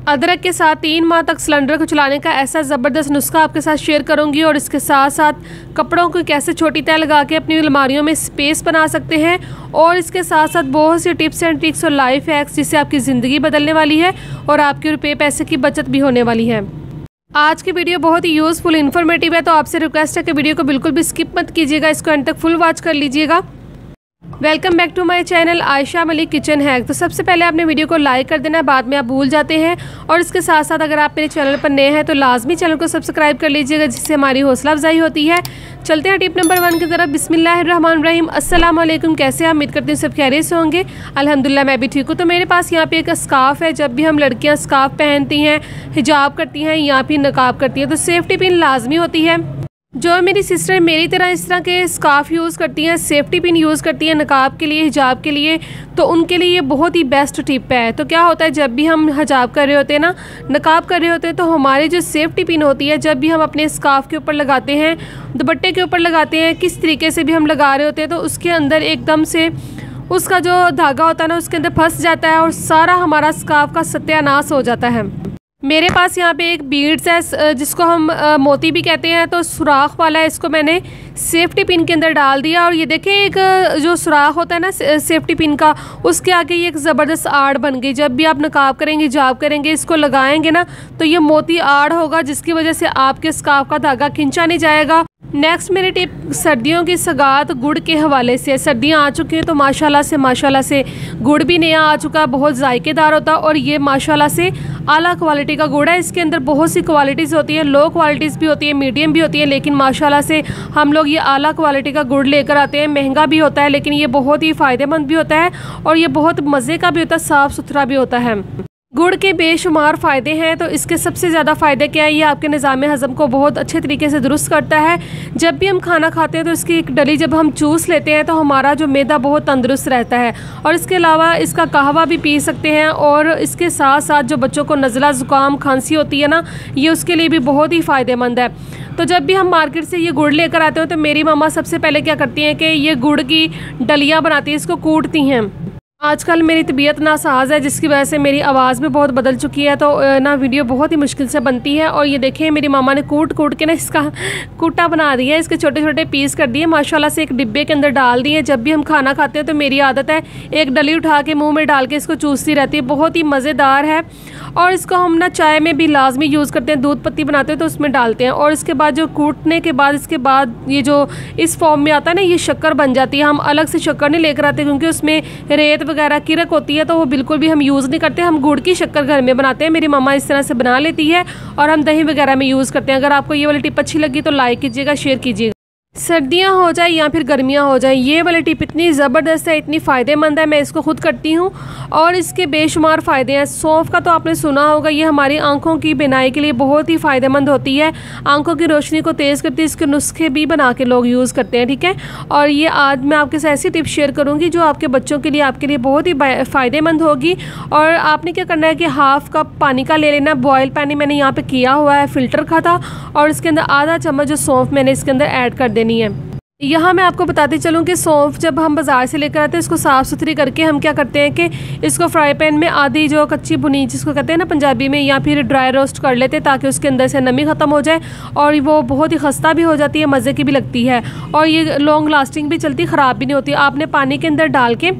अदरक के साथ 3 माह तक सिलेंडर को चलाने का ऐसा ज़बरदस्त नुस्खा आपके साथ शेयर करूंगी और इसके साथ साथ कपड़ों को कैसे छोटी तह लगा के अपनी अलमारियों में स्पेस बना सकते हैं और इसके साथ साथ बहुत सी टिप्स एंड ट्रिक्स और लाइफ हैक्स जिससे आपकी ज़िंदगी बदलने वाली है और आपके रुपये पैसे की बचत भी होने वाली है। आज की वीडियो बहुत ही यूज़फुल इन्फॉर्मेटिव है, तो आपसे रिक्वेस्ट है कि वीडियो को बिल्कुल भी स्किप मत कीजिएगा, इसको एंड तक फुल वॉच कर लीजिएगा। Welcome back to my channel Ayesha Malik kitchen hack. तो सबसे पहले आपने वीडियो को लाइक कर देना है, बाद में आप भूल जाते हैं। और इसके साथ साथ अगर आप मेरे चैनल पर नए हैं तो लाजमी चैनल को सब्सक्राइब कर लीजिएगा, जिससे हमारी हौसला अफजाई होती है। चलते हैं टिप नंबर 1 की तरफ। बिस्मिल्लाहिर्रहमानिर्रहीम। अस्सलाम वालेकुम। कैसे आप? उम्मीद करती हूँ सब खैरियत से होंगे। अल्हम्दुलिल्लाह मैं भी ठीक हूँ। तो मेरे पास यहाँ पे एक स्कार्फ है। जब भी हम लड़कियाँ स्कार्फ पहनती हैं, हिजाब करती हैं या फिर नकाब करती हैं, तो सेफ्टी पिन लाजमी होती है। जो मेरी सिस्टर मेरी तरह इस तरह के स्कार्फ यूज़ करती हैं, सेफ्टी पिन यूज़ करती हैं नकाब के लिए, हिजाब के लिए, तो उनके लिए ये बहुत ही बेस्ट टिप है। तो क्या होता है, जब भी हम हिजाब कर रहे होते हैं ना, नकाब कर रहे होते हैं, तो हमारी जो सेफ्टी पिन होती है, जब भी हम अपने स्कार्फ के ऊपर लगाते हैं, दुपट्टे के ऊपर लगाते हैं, किस तरीके से भी हम लगा रहे होते हैं, तो उसके अंदर एकदम से उसका जो धागा होता है ना, उसके अंदर फंस जाता है और सारा हमारा स्कार्फ का सत्यानाश हो जाता है। मेरे पास यहाँ पे एक बीड्स है जिसको हम मोती भी कहते हैं, तो सुराख वाला है, इसको मैंने सेफ्टी पिन के अंदर डाल दिया। और ये देखें, एक जो सुराख होता है ना सेफ्टी पिन का, उसके आगे ये एक ज़बरदस्त आड़ बन गई। जब भी आप नकाब करेंगे, हिजाब करेंगे, इसको लगाएंगे ना, तो ये मोती आड़ होगा, जिसकी वजह से आपके स्कार्फ का धागा खिंचा नहीं जाएगा। नेक्स्ट मेरी टिप सर्दियों की सगात गुड़ के हवाले से। सर्दियाँ आ चुकी हैं तो माशाल्लाह से गुड़ भी नया आ चुका है, बहुत जायकेदार होता है। और ये माशाल्लाह से आला क्वालिटी का गुड़ है। इसके अंदर बहुत सी क्वालिटीज़ होती हैं, लो क्वालिटीज़ भी होती है, मीडियम भी होती है, लेकिन माशाल्लाह से हम लोग ये आला क्वालिटी का गुड़ लेकर आते हैं। महंगा भी होता है, लेकिन ये बहुत ही फ़ायदेमंद भी होता है और ये बहुत मज़े का भी होता है, साफ़ सुथरा भी होता है। गुड़ के बेशुमार फ़ायदे हैं, तो इसके सबसे ज़्यादा फ़ायदे क्या है, ये आपके निज़ाम हज़म को बहुत अच्छे तरीके से दुरुस्त करता है। जब भी हम खाना खाते हैं तो इसकी एक डली जब हम चूस लेते हैं तो हमारा जो मैदा बहुत तंदुरुस्त रहता है। और इसके अलावा इसका कहवा भी पी सकते हैं। और इसके साथ साथ जो बच्चों को नज़ला ज़ुकाम खांसी होती है ना, ये उसके लिए भी बहुत ही फ़ायदेमंद है। तो जब भी हम मार्केट से ये गुड़ लेकर आते हैं तो मेरी मम्मा सबसे पहले क्या करती हैं कि ये गुड़ की डलियाँ बनाती हैं, इसको कूटती हैं। आजकल मेरी तबीयत नासाज है, जिसकी वजह से मेरी आवाज़ भी बहुत बदल चुकी है, तो ना वीडियो बहुत ही मुश्किल से बनती है। और ये देखें, मेरी मामा ने कूट के ना इसका कूटा बना दिया है, इसके छोटे छोटे पीस कर दिए, माशाल्लाह से एक डिब्बे के अंदर डाल दिए। जब भी हम खाना खाते हैं तो मेरी आदत है एक डली उठा के मुँह में डाल के इसको चूसती रहती है, बहुत ही मज़ेदार है। और इसको हम ना चाय में भी लाजमी यूज़ करते हैं, दूध पत्ती बनाते हैं तो उसमें डालते हैं। और इसके बाद जो कूटने के बाद इसके बाद ये जो इस फॉर्म में आता है ना, ये शक्कर बन जाती है। हम अलग से शक्कर नहीं लेकर आते, क्योंकि उसमें रेत वगैरह किरक होती है, तो वो बिल्कुल भी हम यूज़ नहीं करते। हम गुड़ की शक्कर घर में बनाते हैं, मेरी मम्मा इस तरह से बना लेती है और हम दही वगैरह में यूज़ करते हैं। अगर आपको ये वाली टिप अच्छी लगी तो लाइक कीजिएगा, शेयर कीजिएगा। सर्दियाँ हो जाए या फिर गर्मियाँ हो जाए, ये वाली टिप इतनी ज़बरदस्त है, इतनी फ़ायदेमंद है, मैं इसको खुद करती हूँ और इसके बेशुमार फ़ायदे हैं। सौंफ का तो आपने सुना होगा, ये हमारी आंखों की बिनाई के लिए बहुत ही फ़ायदेमंद होती है, आंखों की रोशनी को तेज़ करती है। इसके नुस्खे भी बना के लोग यूज़ करते हैं, ठीक है। और ये आज मैं आपके साथ ऐसी टिप शेयर करूँगी जो आपके बच्चों के लिए, आपके लिए बहुत ही फ़ायदेमंद होगी। और आपने क्या करना है कि हाफ़ कप पानी का ले लेना, बॉयल पानी मैंने यहाँ पर किया हुआ है, फ़िल्टर का था, और इसके अंदर आधा चम्मच जो सौंफ मैंने इसके अंदर ऐड कर देनी है। यहाँ मैं आपको बताती चलूँ कि सौंफ जब हम बाज़ार से लेकर आते हैं, इसको साफ़ सुथरी करके हम क्या करते हैं कि इसको फ्राई पैन में आधी जो कच्ची भुनी जिसको कहते हैं ना पंजाबी में, या फिर ड्राई रोस्ट कर लेते हैं, ताकि उसके अंदर से नमी ख़त्म हो जाए और वो बहुत ही खस्ता भी हो जाती है, मज़े की भी लगती है और ये लॉन्ग लास्टिंग भी चलती, ख़राब भी नहीं होती। आपने पानी के अंदर डाल के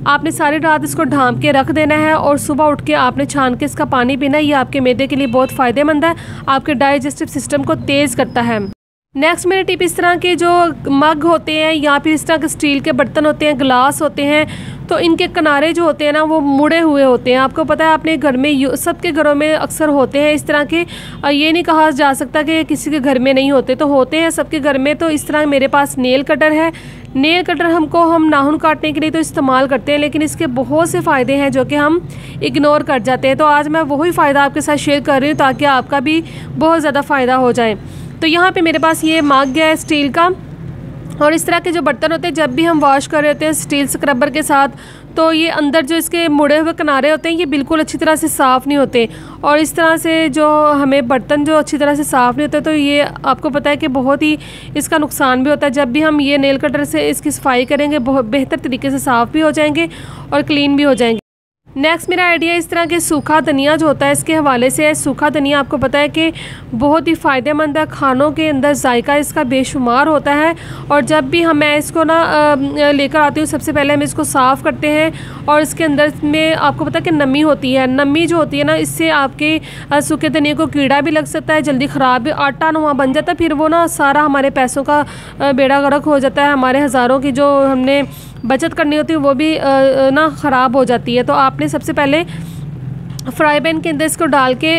आपने सारी रात इसको ढाँप के रख देना है और सुबह उठ के आपने छान के इसका पानी पीना है। ये आपके मैदे के लिए बहुत फ़ायदेमंद है, आपके डाइजेस्टिव सिस्टम को तेज़ करता है। नेक्स्ट मेरी टिप, इस तरह के जो मग होते हैं या फिर इस तरह के स्टील के बर्तन होते हैं, ग्लास होते हैं, तो इनके किनारे जो होते हैं ना, वो मुड़े हुए होते हैं। आपको पता है, अपने घर में सबके घरों में अक्सर होते हैं इस तरह के। ये नहीं कहा जा सकता कि किसी के घर में नहीं होते, तो होते हैं सबके घर में। तो इस तरह मेरे पास नेल कटर है। नेल कटर हम नाखून काटने के लिए तो इस्तेमाल करते हैं, लेकिन इसके बहुत से फ़ायदे हैं जो कि हम इग्नोर कर जाते हैं। तो आज मैं वही फ़ायदा आपके साथ शेयर कर रही हूँ ताकि आपका भी बहुत ज़्यादा फ़ायदा हो जाए। तो यहाँ पे मेरे पास ये मग है स्टील का, और इस तरह के जो बर्तन होते हैं जब भी हम वॉश कर रहे होते हैं स्टील स्क्रबर के साथ, तो ये अंदर जो इसके मुड़े हुए किनारे होते हैं ये बिल्कुल अच्छी तरह से साफ़ नहीं होते। और इस तरह से जो हमें बर्तन जो अच्छी तरह से साफ़ नहीं होते, तो ये आपको पता है कि बहुत ही इसका नुकसान भी होता है। जब भी हम ये नेल कटर से इसकी सफाई करेंगे बहुत बेहतर तरीके से साफ़ भी हो जाएंगे और क्लीन भी हो जाएंगे। नेक्स्ट मेरा आइडिया इस तरह के सूखा धनिया जो होता है इसके हवाले से है। सूखा धनिया आपको पता है कि बहुत ही फ़ायदेमंद है, खानों के अंदर जायका इसका बेशुमार होता है। और जब भी मैं इसको ना लेकर आती हूँ, सबसे पहले हम इसको साफ़ करते हैं और इसके अंदर में आपको पता है कि नमी होती है। नमी जो होती है ना, इससे आपके सूखे धनिया को कीड़ा भी लग सकता है, जल्दी ख़राब भी आटा नुमा बन जाता है, फिर वो ना सारा हमारे पैसों का बेड़ा गर्क हो जाता है। हमारे हज़ारों की जो हमने बचत करनी होती है वो भी ना ख़राब हो जाती है। तो आपने सबसे पहले फ्राई पैन के अंदर इसको डाल के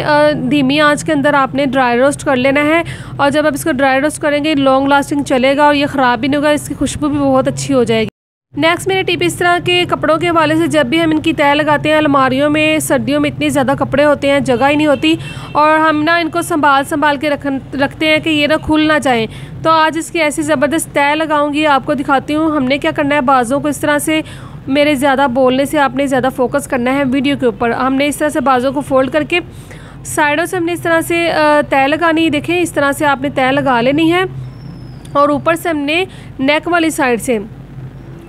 धीमी आंच के अंदर आपने ड्राई रोस्ट कर लेना है। और जब आप इसको ड्राई रोस्ट करेंगे लॉन्ग लास्टिंग चलेगा और ये ख़राब भी नहीं होगा, इसकी खुशबू भी बहुत अच्छी हो जाएगी। नेक्स्ट मेरी टिप इस तरह के कपड़ों के हवाले से, जब भी हम इनकी तह लगाते हैं, अलमारियों में सर्दियों में इतनी ज़्यादा कपड़े होते हैं, जगह ही नहीं होती और हम ना इनको संभाल के रखते हैं कि ये ना खुल ना जाएं। तो आज इसकी ऐसी ज़बरदस्त तह लगाऊंगी, आपको दिखाती हूँ हमने क्या करना है। बाज़ों को इस तरह से, मेरे ज़्यादा बोलने से आपने ज़्यादा फोकस करना है वीडियो के ऊपर। हमने इस तरह से बाज़ों को फोल्ड करके साइडों से हमने इस तरह से तह लगानी, देखें इस तरह से आपने तह लगा लेनी है। और ऊपर से हमने नेक वाली साइड से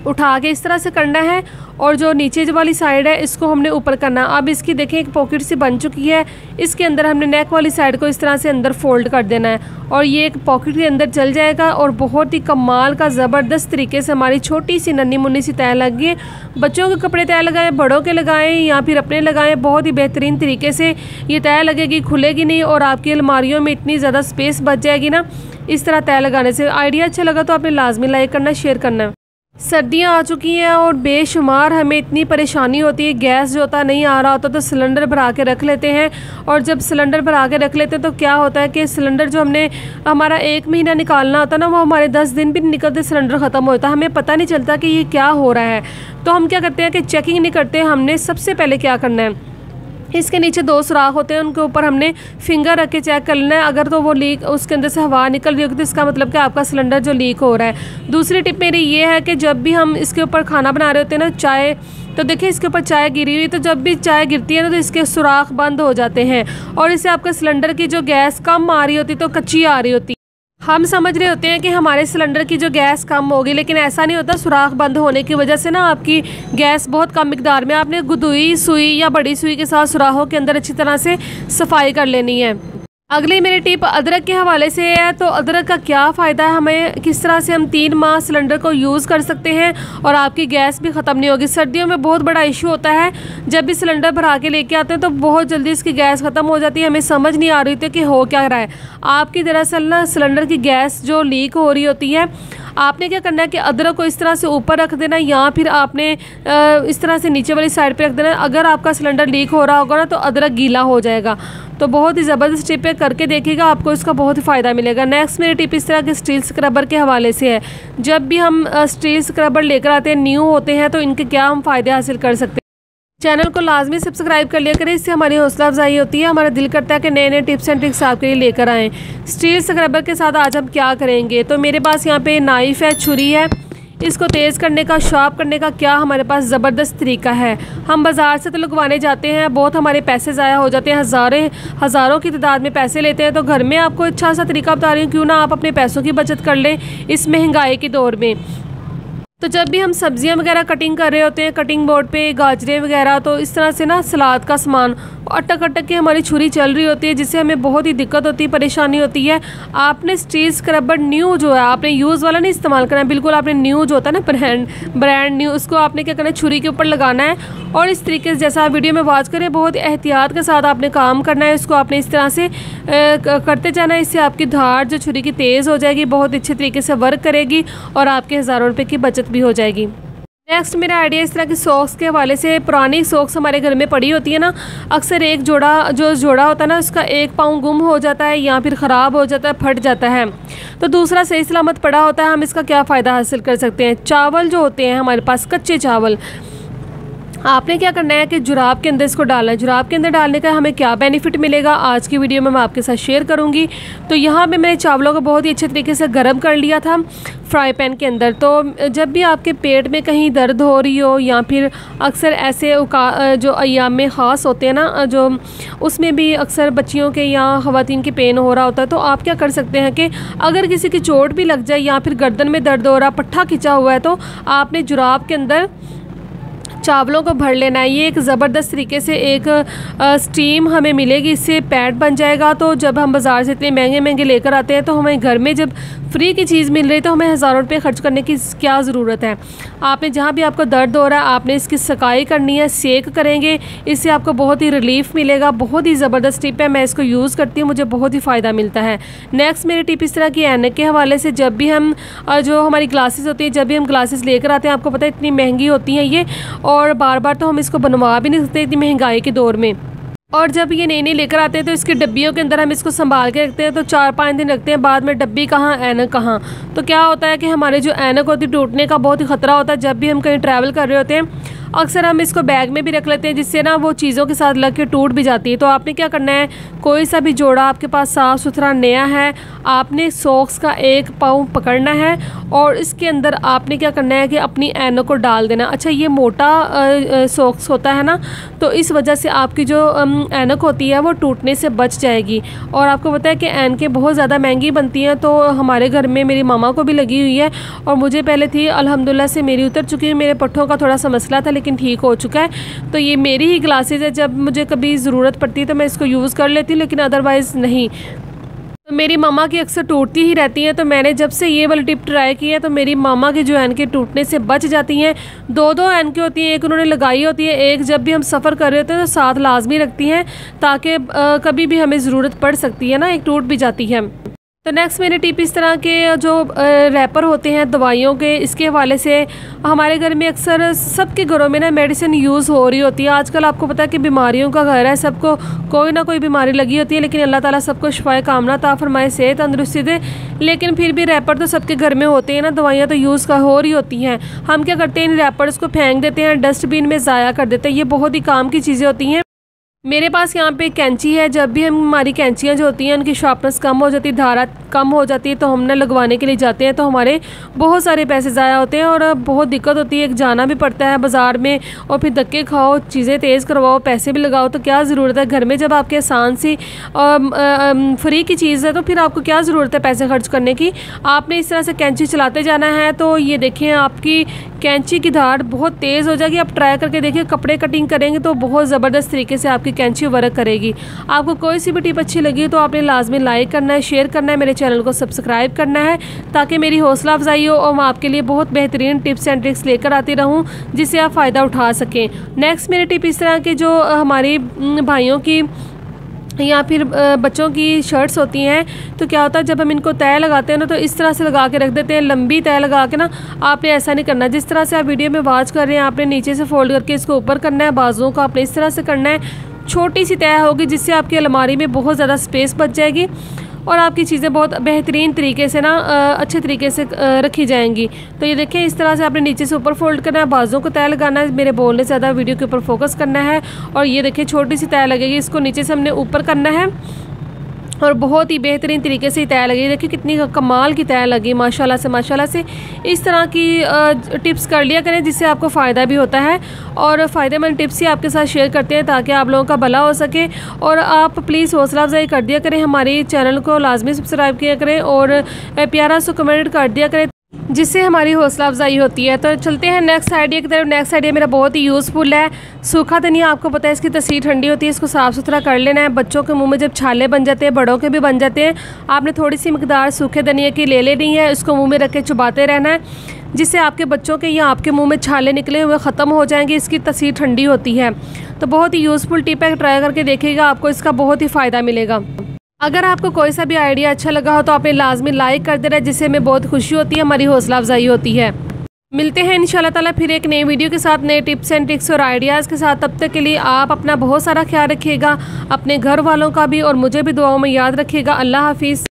उठा के इस तरह से करना है और जो नीचे वाली साइड है इसको हमने ऊपर करना है। अब इसकी देखें एक पॉकेट सी बन चुकी है, इसके अंदर हमने नेक वाली साइड को इस तरह से अंदर फोल्ड कर देना है और ये एक पॉकेट के अंदर चल जाएगा और बहुत ही कमाल का ज़बरदस्त तरीके से हमारी छोटी सी नन्ही मुन्नी सी तह लग गई है। बच्चों के कपड़े तह लगाएं, बड़ों के लगाएं या फिर अपने लगाएं, बहुत ही बेहतरीन तरीके से ये तह लगेगी, खुलेगी नहीं और आपकी अलमारियों में इतनी ज़्यादा स्पेस बच जाएगी ना इस तरह तह लगाने से। आइडिया अच्छा लगा तो आपने लाजमी लाइक करना, शेयर करना। सर्दियाँ आ चुकी हैं और बेशुमार हमें इतनी परेशानी होती है, गैस जो होता नहीं आ रहा होता तो सिलेंडर भरा के रख लेते हैं। और जब सिलेंडर भरा के रख लेते हैं तो क्या होता है कि सिलेंडर जो हमने हमारा 1 महीना निकालना होता है ना, वो हमारे 10 दिन भी निकलते सिलेंडर ख़त्म होता है, हमें पता नहीं चलता कि ये क्या हो रहा है। तो हम क्या करते हैं कि चेकिंग नहीं करते। हमने सबसे पहले क्या करना है, इसके नीचे 2 सुराख होते हैं, उनके ऊपर हमने फिंगर रख के चेक कर लेना है। अगर तो वो लीक, उसके अंदर से हवा निकल रही होगी तो इसका मतलब कि आपका सिलेंडर जो लीक हो रहा है। दूसरी टिप मेरी ये है कि जब भी हम इसके ऊपर खाना बना रहे होते हैं ना, चाय, तो देखिए इसके ऊपर चाय गिरी हुई, तो जब भी चाय गिरती है ना तो इसके सुराख बंद हो जाते हैं और इससे आपका सिलेंडर की जो गैस कम आ रही होती तो कच्ची आ रही होती। हम समझ रहे होते हैं कि हमारे सिलेंडर की जो गैस कम होगी, लेकिन ऐसा नहीं होता। सुराख बंद होने की वजह से ना आपकी गैस बहुत कम मिकदार में, आपने गुदुई सुई या बड़ी सुई के साथ सुराखों के अंदर अच्छी तरह से सफाई कर लेनी है। अगली मेरी टिप अदरक के हवाले से है। तो अदरक का क्या फ़ायदा है हमें, किस तरह से हम 3 माह सिलेंडर को यूज़ कर सकते हैं और आपकी गैस भी ख़त्म नहीं होगी। सर्दियों में बहुत बड़ा इशू होता है, जब भी सिलेंडर भरा के लेके आते हैं तो बहुत जल्दी इसकी गैस ख़त्म हो जाती है, हमें समझ नहीं आ रही थी कि हो क्या रहा है। आपकी दरअसल ना सिलेंडर की गैस जो लीक हो रही होती है, आपने क्या करना है कि अदरक को इस तरह से ऊपर रख देना या फिर आपने इस तरह से नीचे वाली साइड पे रख देना। अगर आपका सिलेंडर लीक हो रहा होगा ना तो अदरक गीला हो जाएगा। तो बहुत ही ज़बरदस्त टिप है, करके देखिएगा, आपको इसका बहुत ही फ़ायदा मिलेगा। नेक्स्ट मेरी टिप इस तरह के स्टील स्क्रबर के हवाले से है। जब भी हम स्टील स्क्रबर लेकर आते हैं, न्यू होते हैं, तो इनके क्या हम फ़ायदे हासिल कर सकते हैं। चैनल को लाजमी सब्सक्राइब कर लिया करें, इससे हमारी हौसला अफजाई होती है। हमारा दिल करता है कि नए नए टिप्स एंड ट्रिक्स आपके लिए लेकर आएँ। स्टील स्क्रबर के साथ आज हम क्या करेंगे, तो मेरे पास यहाँ पे नाइफ़ है, छुरी है, इसको तेज़ करने का, शार्प करने का क्या हमारे पास ज़बरदस्त तरीका है। हम बाज़ार से तो लगवाने जाते हैं, बहुत हमारे पैसे ज़ाया हो जाते हैं, हज़ारों की तादाद में पैसे लेते हैं। तो घर में आपको अच्छा सा तरीका बता रही हूँ, क्यों ना आप अपने पैसों की बचत कर लें इस महंगाई के दौर में। तो जब भी हम सब्जियां वगैरह कटिंग कर रहे होते हैं कटिंग बोर्ड पे, गाजरें वगैरह, तो इस तरह से ना सलाद का सामान अटक अटक के हमारी छुरी चल रही होती है, जिससे हमें बहुत ही दिक्कत होती है, परेशानी होती है। आपने स्टील स्क्रबर न्यू जो है, आपने यूज़ वाला नहीं इस्तेमाल करना है, बिल्कुल आपने न्यू जो होता है ना ब्रांड न्यू, उसको आपने क्या करना है, छुरी के ऊपर लगाना है और इस तरीके से जैसा आप वीडियो में वॉच करें, बहुत एहतियात के साथ आपने काम करना है। इसको आपने इस तरह से करते जाना है, इससे आपकी धार जो छुरी की तेज़ हो जाएगी, बहुत अच्छे तरीके से वर्क करेगी और आपके हज़ारों रुपये की बचत भी हो जाएगी। नेक्स्ट मेरा आइडिया इस तरह की सॉक्स के हवाले से। पुरानी सॉक्स हमारे घर में पड़ी होती है ना, अक्सर एक जोड़ा होता है ना, उसका एक पाँव गुम हो जाता है या फिर ख़राब हो जाता है, फट जाता है, तो दूसरा सही सलामत पड़ा होता है। हम इसका क्या फ़ायदा हासिल कर सकते हैं। चावल जो होते हैं हमारे पास, कच्चे चावल, आपने क्या करना है कि जुराब के अंदर इसको डालना है। जुराब के अंदर डालने का हमें क्या बेनिफिट मिलेगा, आज की वीडियो में मैं आपके साथ शेयर करूंगी। तो यहाँ पे मैंने चावलों को बहुत ही अच्छे तरीके से गर्म कर लिया था फ्राई पैन के अंदर। तो जब भी आपके पेट में कहीं दर्द हो रही हो या फिर अक्सर ऐसे जो अय्याम ख़ास होते हैं ना, जो उसमें भी अक्सर बच्चियों के या ख़वातीन के पेन हो रहा होता है, तो आप क्या कर सकते हैं कि अगर किसी की चोट भी लग जाए या फिर गर्दन में दर्द हो रहा, पट्ठा खिंचा हुआ है, तो आपने जुराब के अंदर चावलों को भर लेना है। ये एक ज़बरदस्त तरीके से एक स्टीम हमें मिलेगी, इससे पैड बन जाएगा। तो जब हम बाज़ार से इतने महंगे महंगे लेकर आते हैं तो हमें घर में जब फ्री की चीज़ मिल रही तो हमें हज़ारों रुपये खर्च करने की क्या ज़रूरत है। आपने जहाँ भी आपको दर्द हो रहा है आपने इसकी सकाई करनी है, सेक करेंगे, इससे आपको बहुत ही रिलीफ मिलेगा। बहुत ही ज़बरदस्त टिप है, मैं इसको यूज़ करती हूँ, मुझे बहुत ही फ़ायदा मिलता है। नेक्स्ट मेरी टिप इस तरह की ऐनक के हवाले से, जब भी हम जो हमारी ग्लासेस होती हैं, जब भी हम ग्लासेस लेकर आते हैं, आपको पता है इतनी महंगी होती हैं ये, और बार बार तो हम इसको बनवा भी नहीं सकते इतनी महंगाई के दौर में। और जब ये नई नई लेकर आते हैं तो इसकी डब्बियों के अंदर हम इसको संभाल के रखते हैं, तो 4-5 दिन रखते हैं, बाद में डब्बी कहाँ ऐनक कहाँ। तो क्या होता है कि हमारे जो ऐनक होती है टूटने का बहुत ही ख़तरा होता है। जब भी हम कहीं ट्रैवल कर रहे होते हैं अक्सर हम इसको बैग में भी रख लेते हैं, जिससे ना वो चीज़ों के साथ लग के टूट भी जाती है। तो आपने क्या करना है, कोई सा भी जोड़ा आपके पास साफ़ सुथरा नया है, आपने सॉक्स का एक पाँव पकड़ना है और इसके अंदर आपने क्या करना है कि अपनी ऐनक को डाल देना। अच्छा, ये मोटा सॉक्स होता है ना, तो इस वजह से आपकी जो ऐनक होती है वो टूटने से बच जाएगी। और आपको पता है कि ऐनकें बहुत ज़्यादा महंगी बनती हैं, तो हमारे घर में मेरी मामा को भी लगी हुई है और मुझे पहले थी, अल्हम्दुलिल्लाह से मेरी उतर चुकी है। मेरे पट्ठों का थोड़ा सा मसला था लेकिन ठीक हो चुका है। तो ये मेरी ही ग्लासेस है, जब मुझे कभी ज़रूरत पड़ती है तो मैं इसको यूज़ कर लेती हूँ, लेकिन अदरवाइज़ नहीं। तो मेरी मामा की अक्सर टूटती ही रहती हैं, तो मैंने जब से ये वाली टिप ट्राई की है तो मेरी मामा की जो ऐनकें टूटने से बच जाती हैं। 2-2 ऐनकें होती हैं, एक उन्होंने लगाई होती है, एक जब भी हम सफ़र कर रहे होते हैं तो साथ लाजमी रखती हैं, ताकि कभी भी हमें ज़रूरत पड़ सकती है ना, एक टूट भी जाती है। तो नेक्स्ट मेरी टिप इस तरह के जो रैपर होते हैं दवाइयों के, इसके हवाले से हमारे घर में अक्सर सबके घरों में ना मेडिसिन यूज़ हो रही होती है। आजकल आपको पता है कि बीमारियों का घर है, सबको कोई ना कोई बीमारी लगी होती है, लेकिन अल्लाह ताला सबको शिफाए कामना अता फरमाए, सेहत तंदुरुस्ती दे। लेकिन फिर भी रैपर तो सबके घर में होते हैं ना, दवाइयाँ तो यूज़ हो रही होती हैं। हम क्या करते हैं, इन रैपर्स को फेंक देते हैं, डस्टबिन में ज़ाया कर देते हैं। ये बहुत ही काम की चीज़ें होती हैं। मेरे पास यहाँ पे कैंची है, जब भी हम हमारी कैंचियाँ जो होती हैं उनकी शार्पनेस कम हो जाती है, धारा कम हो जाती है, तो हम ना लगवाने के लिए जाते हैं तो हमारे बहुत सारे पैसे ज़ाया होते हैं और बहुत दिक्कत होती है। एक जाना भी पड़ता है बाज़ार में और फिर धक्के खाओ, चीज़ें तेज़ करवाओ, पैसे भी लगाओ, तो क्या ज़रूरत है। घर में जब आपके आसान सी फ्री की चीज़ है तो फिर आपको क्या ज़रूरत है पैसे खर्च करने की। आपने इस तरह से कैंची चलाते जाना है। तो ये देखें, आपकी कैंची की धार बहुत तेज़ हो जाएगी। आप ट्राई करके देखिए, कपड़े कटिंग करेंगे तो बहुत ज़बरदस्त तरीके से आपकी कैंची वर्क करेगी। आपको कोई सी भी टिप अच्छी लगी तो आपने लाजमी लाइक करना है, शेयर करना है, मेरे चैनल को सब्सक्राइब करना है, ताकि मेरी हौसला अफजाई हो और मैं आपके लिए बहुत बेहतरीन टिप्स एंड ट्रिक्स लेकर आती रहूं, जिससे आप फ़ायदा उठा सकें। नेक्स्ट मेरी टिप इस तरह के जो हमारी भाइयों की या फिर बच्चों की शर्ट्स होती हैं, तो क्या होता है जब हम इनको तय लगाते हैं ना, तो इस तरह से लगा के रख देते हैं, लंबी तय लगा के ना। आपने ऐसा नहीं करना, जिस तरह से आप वीडियो में वॉच कर रहे हैं आपने नीचे से फोल्ड करके इसको ऊपर करना है, बाजुओं को आपने इस तरह से करना है। छोटी सी तय होगी जिससे आपकी अलमारी में बहुत ज़्यादा स्पेस बच जाएगी और आपकी चीज़ें बहुत बेहतरीन तरीके से ना अच्छे तरीके से रखी जाएंगी। तो ये देखें, इस तरह से आपने नीचे से ऊपर फोल्ड करना है, बाजुओं को तय लगाना है, मेरे बोलने से ज़्यादा वीडियो के ऊपर फोकस करना है। और ये देखिए, छोटी सी तय लगेगी, इसको नीचे से हमने ऊपर करना है और बहुत ही बेहतरीन तरीके से तय लगी। देखिए कितनी कमाल की तय लगी, माशाल्लाह से माशाल्लाह से। इस तरह की टिप्स कर लिया करें जिससे आपको फ़ायदा भी होता है और फ़ायदेमंद टिप्स ही आपके साथ शेयर करते हैं ताकि आप लोगों का भला हो सके। और आप प्लीज़ हौसला अफजाई कर दिया करें, हमारे चैनल को लाजमी सब्सक्राइब किया करें और प्यारा सा कमेंट कर दिया करें, जिससे हमारी हौसला अफजाई होती है। तो चलते हैं नेक्स्ट आइडिया की तरफ। नेक्स्ट आइडिया मेरा बहुत ही यूज़फुल है। सूखा धनिया, आपको पता है इसकी तस्वीर ठंडी होती है, इसको साफ़ सुथरा कर लेना है। बच्चों के मुंह में जब छाले बन जाते हैं, बड़ों के भी बन जाते हैं, आपने थोड़ी सी मकदार सूखे धनिया की ले लेनी है, इसको मुँह में रख के चबाते रहना है, जिससे आपके बच्चों के या आपके मुंह में छाले निकले हुए ख़त्म हो जाएंगे। इसकी तस्वीर ठंडी होती है, तो बहुत ही यूज़फुल टिप है, ट्राई करके देखिएगा, आपको इसका बहुत ही फ़ायदा मिलेगा। अगर आपको कोई सा भी आइडिया अच्छा लगा हो तो आपने लाजमी लाइक कर देना, जिससे हमें बहुत खुशी होती है, हमारी हौसला अफजाई होती है। मिलते हैं इंशाल्लाह ताला फिर एक नई वीडियो के साथ, नए टिप्स एंड ट्रिक्स और आइडियाज़ के साथ। तब तक के लिए आप अपना बहुत सारा ख्याल रखिएगा, अपने घर वालों का भी, और मुझे भी दुआओं में याद रखिएगा। अल्लाह हाफिज़।